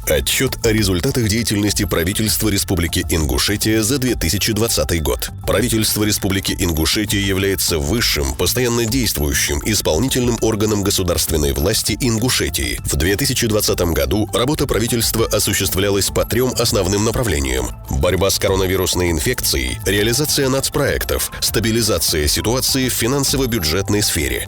Отчет о результатах деятельности правительства Республики Ингушетия за 2020 год. Правительство Республики Ингушетия является высшим, постоянно действующим исполнительным органом государственной власти Ингушетии. В 2020 году работа правительства осуществлялась по трем основным направлениям: борьба с коронавирусной инфекцией, реализация нацпроектов, стабилизация ситуации в финансово-бюджетной сфере.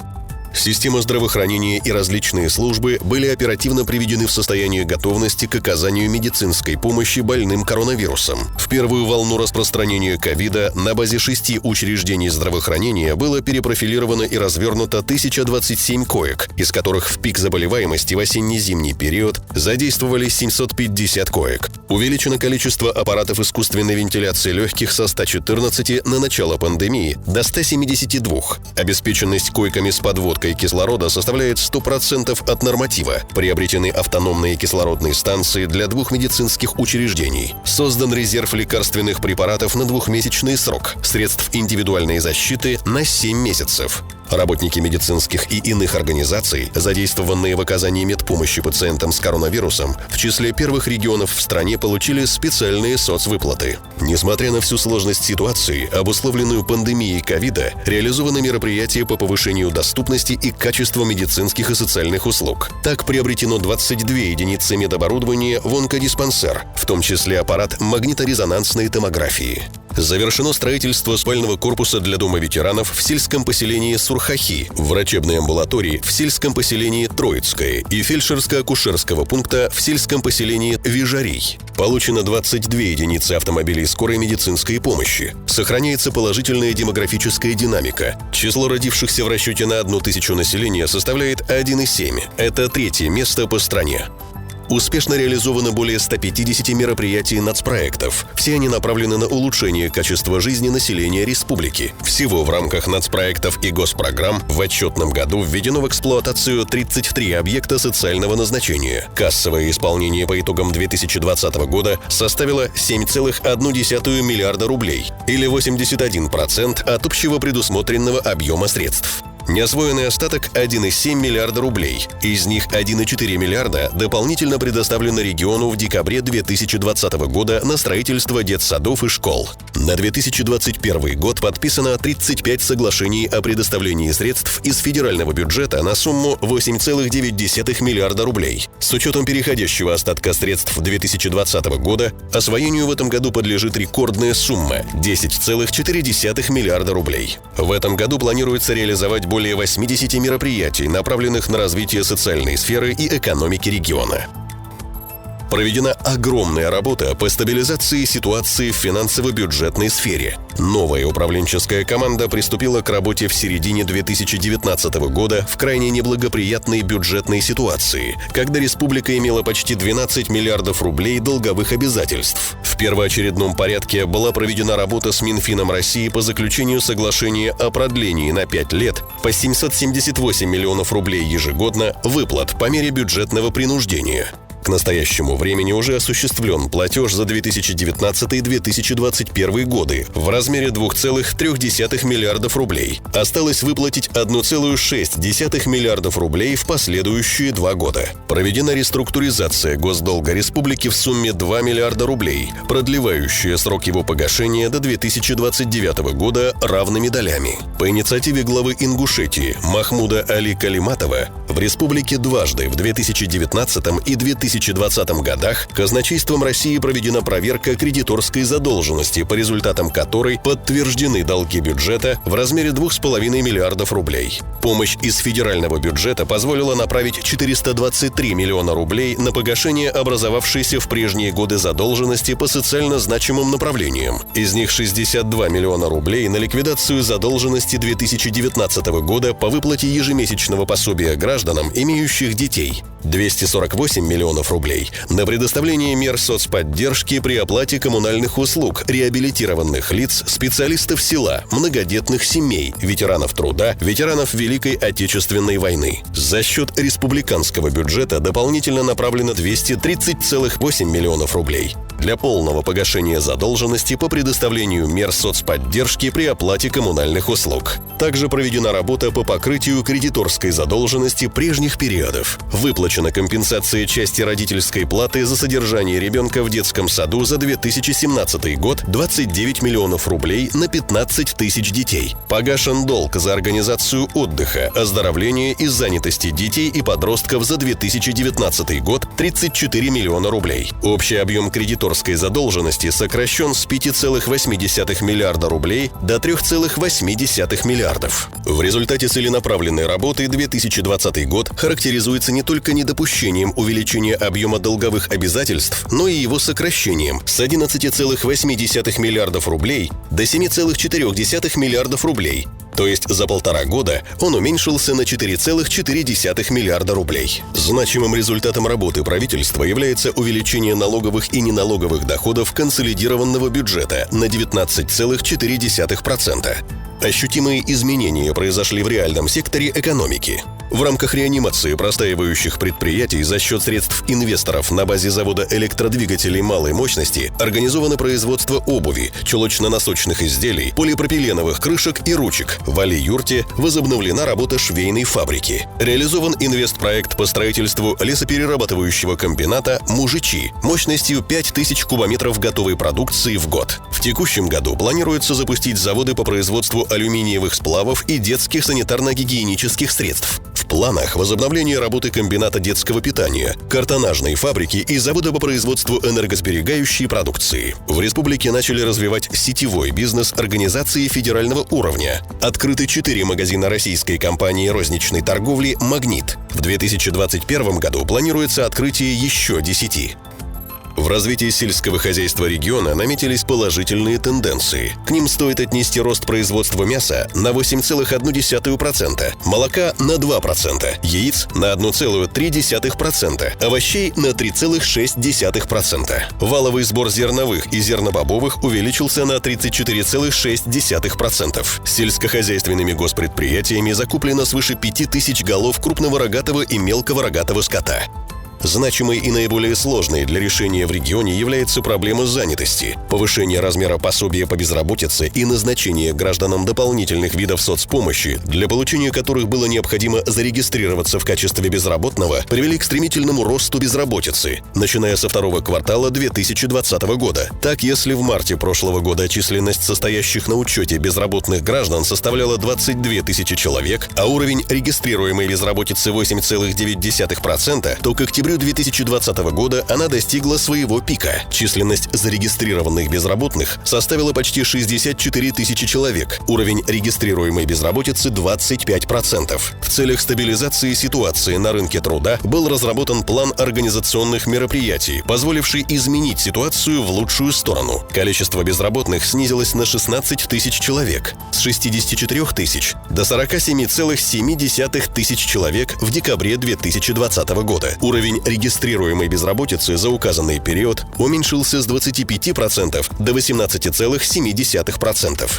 Система здравоохранения и различные службы были оперативно приведены в состояние готовности к оказанию медицинской помощи больным коронавирусом. В первую волну распространения ковида на базе 6 учреждений здравоохранения было перепрофилировано и развернуто 1027 коек, из которых в пик заболеваемости в осенне-зимний период задействовали 750 коек. Увеличено количество аппаратов искусственной вентиляции легких со 114 на начало пандемии до 172. Обеспеченность койками с подводкой кислорода составляет 100% от норматива. Приобретены автономные кислородные станции для 2 медицинских учреждений. Создан резерв лекарственных препаратов на 2-месячный срок, средств индивидуальной защиты на 7 месяцев. Работники медицинских и иных организаций, задействованные в оказании медпомощи пациентам с коронавирусом, в числе первых регионов в стране получили специальные соцвыплаты. Несмотря на всю сложность ситуации, обусловленную пандемией ковида, реализованы мероприятия по повышению доступности и качества медицинских и социальных услуг. Так приобретено 22 единицы медоборудования в онкодиспансер, в том числе аппарат магниторезонансной томографии. Завершено строительство спального корпуса для Дома ветеранов в сельском поселении Сурхахи, врачебной амбулатории в сельском поселении Троицкое и фельдшерско-акушерского пункта в сельском поселении Вижарий. Получено 22 единицы автомобилей скорой медицинской помощи. Сохраняется положительная демографическая динамика. Число родившихся в расчете на 1000 населения составляет 1,7. Это 3-е место по стране. Успешно реализовано более 150 мероприятий нацпроектов. Все они направлены на улучшение качества жизни населения республики. Всего в рамках нацпроектов и госпрограмм в отчетном году введено в эксплуатацию 33 объекта социального назначения. Кассовое исполнение по итогам 2020 года составило 7,1 миллиарда рублей, или 81% от общего предусмотренного объема средств. Неосвоенный остаток – 1,7 миллиарда рублей. Из них 1,4 миллиарда дополнительно предоставлено региону в декабре 2020 года на строительство детсадов и школ. На 2021 год подписано 35 соглашений о предоставлении средств из федерального бюджета на сумму 8,9 миллиарда рублей. С учетом переходящего остатка средств 2020 года, освоению в этом году подлежит рекордная сумма – 10,4 миллиарда рублей. В этом году планируется реализовать более 80 мероприятий, направленных на развитие социальной сферы и экономики региона. Проведена огромная работа по стабилизации ситуации в финансово-бюджетной сфере. Новая управленческая команда приступила к работе в середине 2019 года в крайне неблагоприятной бюджетной ситуации, когда республика имела почти 12 миллиардов рублей долговых обязательств. В первоочередном порядке была проведена работа с Минфином России по заключению соглашения о продлении на 5 лет по 778 миллионов рублей ежегодно выплат по мере бюджетного принуждения. К настоящему времени уже осуществлен платеж за 2019 и 2021 годы в размере 2,3 миллиардов рублей. Осталось выплатить 1,6 миллиардов рублей в последующие 2 года. Проведена реструктуризация госдолга республики в сумме 2 миллиарда рублей, продлевающая срок его погашения до 2029 года равными долями. По инициативе главы Ингушетии Махмуда Али Калиматова в республике дважды в 2019 и 2020 годах казначейством России проведена проверка кредиторской задолженности, по результатам которой подтверждены долги бюджета в размере 2,5 миллиардов рублей. Помощь из федерального бюджета позволила направить 423 миллиона рублей на погашение образовавшейся в прежние годы задолженности по социально значимым направлениям. Из них 62 миллиона рублей на ликвидацию задолженности 2019 года по выплате ежемесячного пособия гражданам, имеющих детей. 248 миллионов рублей на предоставление мер соцподдержки при оплате коммунальных услуг реабилитированных лиц, специалистов села, многодетных семей, ветеранов труда, ветеранов Великой Отечественной войны. За счет республиканского бюджета дополнительно направлено 230,8 миллионов рублей для полного погашения задолженности по предоставлению мер соцподдержки при оплате коммунальных услуг. Также проведена работа по покрытию кредиторской задолженности прежних периодов. Выплачена компенсация части родительской платы за содержание ребенка в детском саду за 2017 год 29 миллионов рублей на 15 тысяч детей. Погашен долг за организацию отдыха, оздоровления и занятости детей и подростков за 2019 год 34 миллиона рублей. Общий объем кредиторской задолженности сокращен с 5,8 миллиарда рублей до 3,8 миллиардов. В результате целенаправленной работы 2020 год характеризуется не только недопущением увеличения объема долговых обязательств, но и его сокращением с 11,8 миллиардов рублей до 7,4 миллиардов рублей. То есть за 1,5 года он уменьшился на 4,4 миллиарда рублей. Значимым результатом работы правительства является увеличение налоговых и неналоговых доходов консолидированного бюджета на 19,4%. Ощутимые изменения произошли в реальном секторе экономики. В рамках реанимации простаивающих предприятий за счет средств инвесторов на базе завода электродвигателей малой мощности организовано производство обуви, чулочно-носочных изделий, полипропиленовых крышек и ручек. В Али-Юрте возобновлена работа швейной фабрики. Реализован инвестпроект по строительству лесоперерабатывающего комбината «Мужичи» мощностью 5000 кубометров готовой продукции в год. В текущем году планируется запустить заводы по производству алюминиевых сплавов и детских санитарно-гигиенических средств. В планах возобновление работы комбината детского питания, картонажной фабрики и завода по производству энергосберегающей продукции. В республике начали развивать сетевой бизнес организации федерального уровня. Открыты 4 магазина российской компании розничной торговли «Магнит». В 2021 году планируется открытие еще 10. В развитии сельского хозяйства региона наметились положительные тенденции. К ним стоит отнести рост производства мяса на 8,1%, молока на 2%, яиц на 1,3%, овощей на 3,6%. Валовый сбор зерновых и зернобобовых увеличился на 34,6%. Сельскохозяйственными госпредприятиями закуплено свыше 5000 голов крупного рогатого и мелкого рогатого скота. Значимой и наиболее сложной для решения в регионе является проблема занятости, повышение размера пособия по безработице и назначение гражданам дополнительных видов соцпомощи, для получения которых было необходимо зарегистрироваться в качестве безработного, привели к стремительному росту безработицы, начиная со второго квартала 2020 года. Так, если в марте прошлого года численность состоящих на учете безработных граждан составляла 22 тысячи человек, а уровень регистрируемой безработицы 8,9%, то к октябрю 2020 года она достигла своего пика. Численность зарегистрированных безработных составила почти 64 тысячи человек. Уровень регистрируемой безработицы 25%. В целях стабилизации ситуации на рынке труда был разработан план организационных мероприятий, позволивший изменить ситуацию в лучшую сторону. Количество безработных снизилось на 16 тысяч человек, с 64 тысяч до 47,7 тысяч человек в декабре 2020 года. Уровень регистрируемой безработицы за указанный период уменьшился с 25% до 18,7%.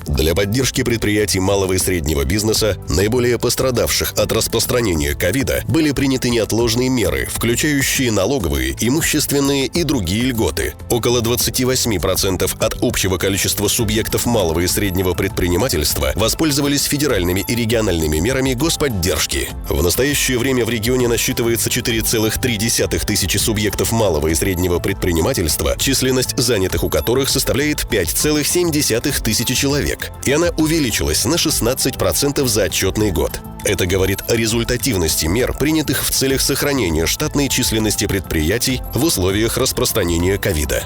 Для поддержки предприятий малого и среднего бизнеса, наиболее пострадавших от распространения ковида, были приняты неотложные меры, включающие налоговые, имущественные и другие льготы. Около 28% от общего количества субъектов малого и среднего предпринимательства воспользовались федеральными и региональными мерами господдержки. В настоящее время в регионе насчитывается 4,3 тысячи субъектов малого и среднего предпринимательства, численность занятых у которых составляет 5,7 тысячи человек. И она увеличилась на 16% за отчетный год. Это говорит о результативности мер, принятых в целях сохранения штатной численности предприятий в условиях распространения ковида.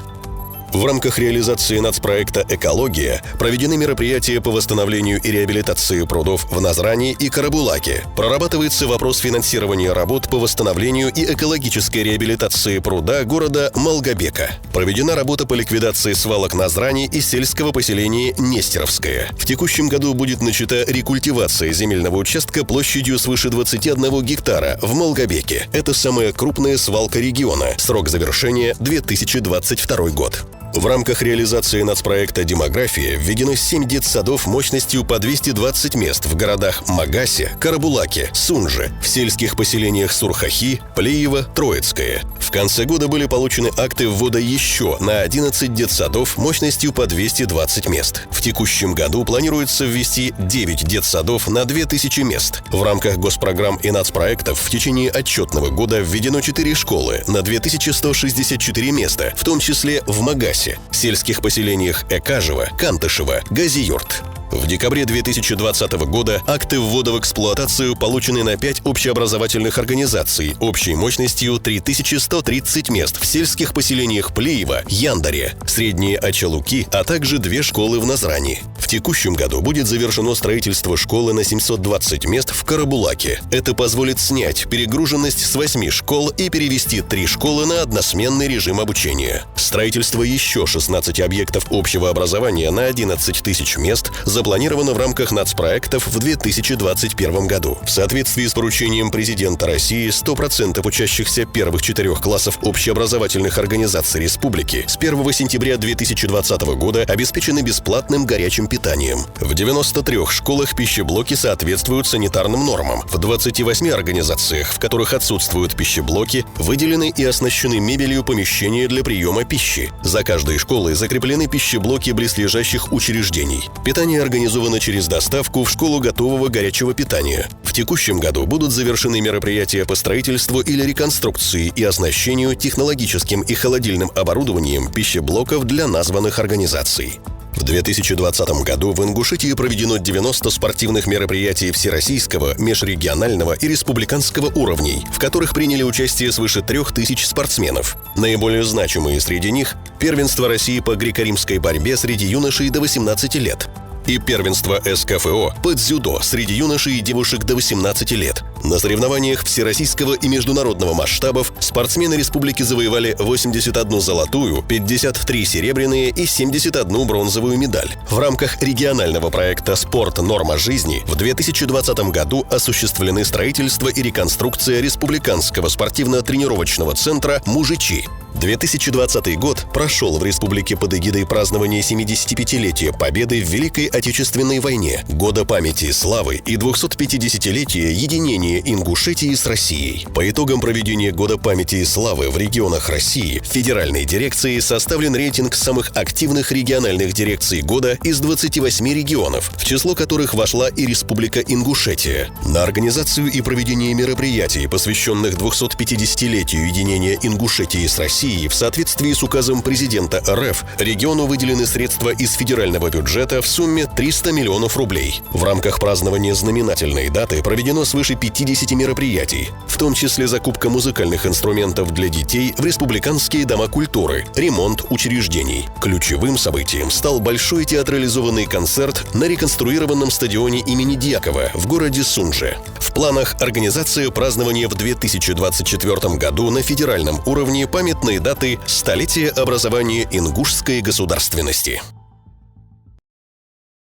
В рамках реализации нацпроекта «Экология» проведены мероприятия по восстановлению и реабилитации прудов в Назрани и Карабулаке. Прорабатывается вопрос финансирования работ по восстановлению и экологической реабилитации пруда города Малгобека. Проведена работа по ликвидации свалок Назрани и сельского поселения Нестеровское. В текущем году будет начата рекультивация земельного участка площадью свыше 21 гектара в Малгобеке. Это самая крупная свалка региона. Срок завершения – 2022 год. В рамках реализации нацпроекта «Демография» введено 7 детсадов мощностью по 220 мест в городах Магасе, Карабулаке, Сунже, в сельских поселениях Сурхахи, Плиево, Троицкое. В конце года были получены акты ввода еще на 11 детсадов мощностью по 220 мест. В текущем году планируется ввести 9 детсадов на 2000 мест. В рамках госпрограмм и нацпроектов в течение отчетного года введено 4 школы на 2164 места, в том числе в Магасе, сельских поселениях Экажево, Кантышево, Газиюрт. В декабре 2020 года акты ввода в эксплуатацию получены на 5 общеобразовательных организаций общей мощностью 3130 мест в сельских поселениях Плиево, Яндаре, Средние Ачалуки, а также 2 школы в Назрани. В текущем году будет завершено строительство школы на 720 мест в Карабулаке. Это позволит снять перегруженность с 8 школ и перевести 3 школы на односменный режим обучения. Строительство еще 16 объектов общего образования на 11 тысяч мест запланировано в рамках нацпроектов в 2021 году. В соответствии с поручением президента России 100% учащихся первых 4 классов общеобразовательных организаций республики с 1 сентября 2020 года обеспечены бесплатным горячим питанием. В 93 школах пищеблоки соответствуют санитарным нормам. В 28 организациях, в которых отсутствуют пищеблоки, выделены и оснащены мебелью помещения для приема пищи. За каждой школой закреплены пищеблоки близлежащих учреждений. Питание организовано через доставку в школу готового горячего питания. В текущем году будут завершены мероприятия по строительству или реконструкции и оснащению технологическим и холодильным оборудованием пищеблоков для названных организаций. В 2020 году в Ингушетии проведено 90 спортивных мероприятий всероссийского, межрегионального и республиканского уровней, в которых приняли участие свыше 3000 спортсменов. Наиболее значимые среди них – первенство России по греко-римской борьбе среди юношей до 18 лет и первенство СКФО по дзюдо среди юношей и девушек до 18 лет. На соревнованиях всероссийского и международного масштабов спортсмены республики завоевали 81 золотую, 53 серебряные и 71 бронзовую медаль. В рамках регионального проекта «Спорт. Норма жизни» в 2020 году осуществлены строительство и реконструкция республиканского спортивно-тренировочного центра «Мужичи». 2020 год прошел в республике под эгидой празднования 75-летия Победы в Великой Отечественной войне, Года памяти и славы и 250-летия единения Ингушетии с Россией. По итогам проведения Года памяти и славы в регионах России Федеральной дирекцией составлен рейтинг самых активных региональных дирекций года из 28 регионов, в число которых вошла и Республика Ингушетия. На организацию и проведение мероприятий, посвященных 250-летию единения Ингушетии с Россией, в соответствии с указом президента РФ, региону выделены средства из федерального бюджета в сумме 300 миллионов рублей. В рамках празднования знаменательной даты проведено свыше 50 мероприятий, в том числе закупка музыкальных инструментов для детей в республиканские дома культуры, ремонт учреждений. Ключевым событием стал большой театрализованный концерт на реконструированном стадионе имени Дьякова в городе Сунже. В планах организация празднования в 2024 году на федеральном уровне памятной даты столетия образования ингушской государственности.